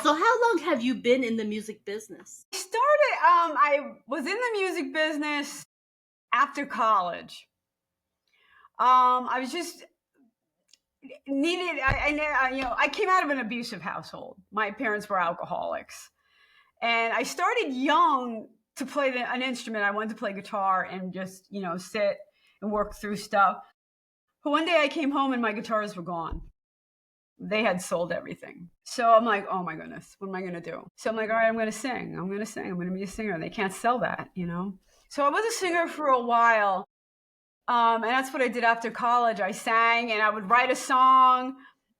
So how long have you been in the music business? I was in the music business after college. I was just needed, I came out of an abusive household. My parents were alcoholics. And I started young to play an instrument. I wanted to play guitar and just, sit and work through stuff. But one day I came home and my guitars were gone. They had sold everything. So I'm like, oh my goodness, what am I going to do? So I'm like, all right, I'm going to sing. I'm going to sing. I'm going to be a singer. They can't sell that. So I was a singer for a while. And that's what I did after college. I sang and I would write a song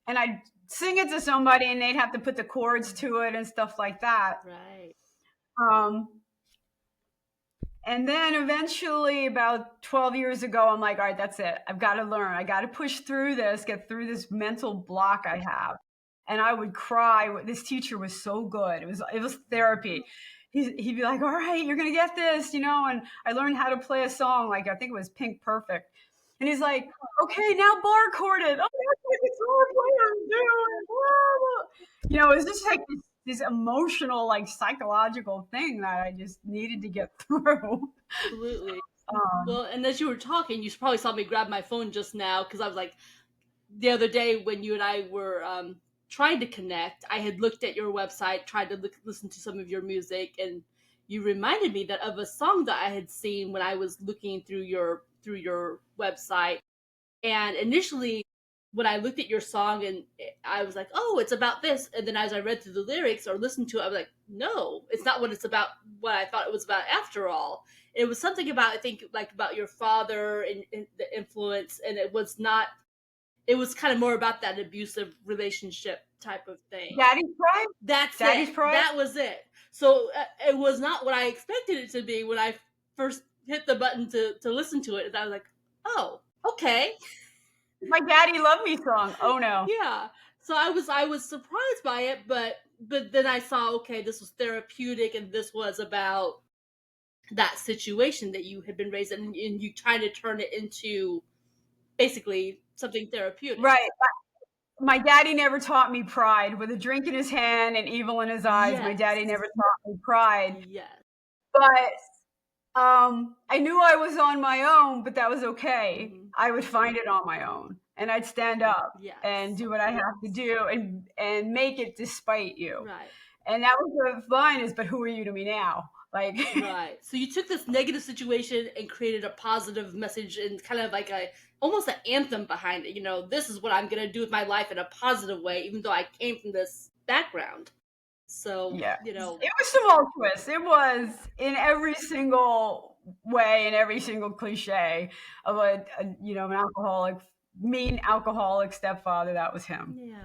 and I'd sing it to somebody and they'd have to put the chords to it and stuff like that. Right. Um, and then eventually, about 12 years ago, I'm like, all right, that's it. I've got to learn. I got to push through this, get through this mental block I have. And I would cry. This teacher was so good. It was therapy. He'd be like, all right, you're going to get this. And I learned how to play a song. Like, I think it was Pink Perfect. And he's like, okay, now bar chord it. Oh, that's what guitar players do. It's just like this emotional, like psychological thing that I just needed to get through. Absolutely. Um, Well, and as you were talking, you probably saw me grab my phone just now because I was like, the other day when you and I were trying to connect, I had looked at your website, tried to listen to some of your music, and you reminded me that of a song that I had seen when I was looking through your website. And initially, when I looked at your song, and I was like, "Oh, it's about this," and then as I read through the lyrics or listened to it, I was like, "No, it's not what it's about. What I thought it was about after all." It was something about, I think, like about your father and the influence, and it was not. It was kind of more about that abusive relationship type of thing. Daddy's Pride? That's it. Daddy's Pride? That was it. So it was not what I expected it to be when I first hit the button to listen to it. And I was like, "Oh, okay." My Daddy Love Me song. Oh no. Yeah. So I was surprised by it, but then I saw, okay, this was therapeutic and this was about that situation that you had been raised in, and you trying to turn it into basically something therapeutic. Right. My daddy never taught me pride. With a drink in his hand and evil in his eyes, my daddy Yes. never taught me pride. Yes. But I knew I was on my own, but that was okay. Hmm. I would find it on my own, and I'd stand up and Yes. do what I have to do, and make it despite you. Right. And that was the line is, but who are you to me now? Like, Right. So you took this negative situation and created a positive message and kind of like a almost an anthem behind it. This is what I'm going to do with my life in a positive way, even though I came from this background. So, yeah, it was tumultuous. It was in every single way, in every single cliche of an alcoholic, mean alcoholic stepfather. That was him. yeah.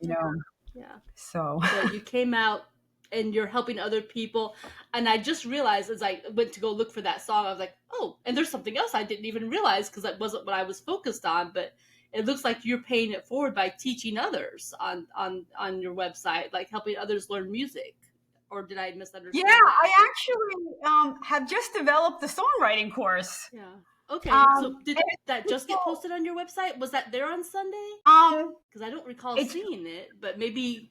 You know, Yeah. so But you came out and you're helping other people. And I just realized as I went to go look for that song, I was like, oh, and there's something else I didn't even realize because that wasn't what I was focused on. But it looks like you're paying it forward by teaching others on your website, like helping others learn music. Or did I yeah, misunderstand that? I actually have just developed the songwriting course. Yeah. Okay. Um, So did and that just get people, posted on your website? Was that there on Sunday? um, Because I don't recall it's seeing it, but maybe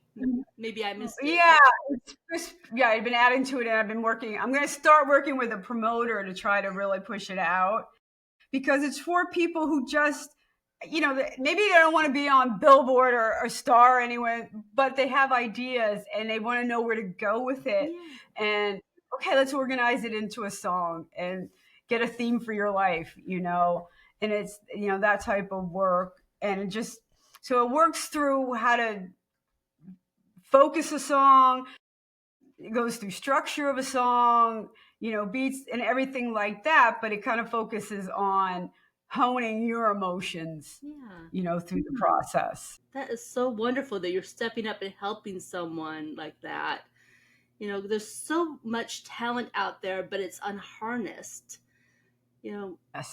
I missed it. yeah, yeah. I've been adding to it, and I've been working. I'm going to start working with a promoter to try to really push it out because it's for people who just, maybe they don't want to be on Billboard or Star anyway, but they have ideas and they want to know where to go with it. Yeah. And okay, let's organize it into a song and get a theme for your life. And it's, that type of work. And it just, so it works through how to focus a song. It goes through structure of a song, beats and everything like that, but it kind of focuses on honing your emotions, Yeah. through the process. That is so wonderful that you're stepping up and helping someone like that. There's so much talent out there, but it's unharnessed. You know, Yes.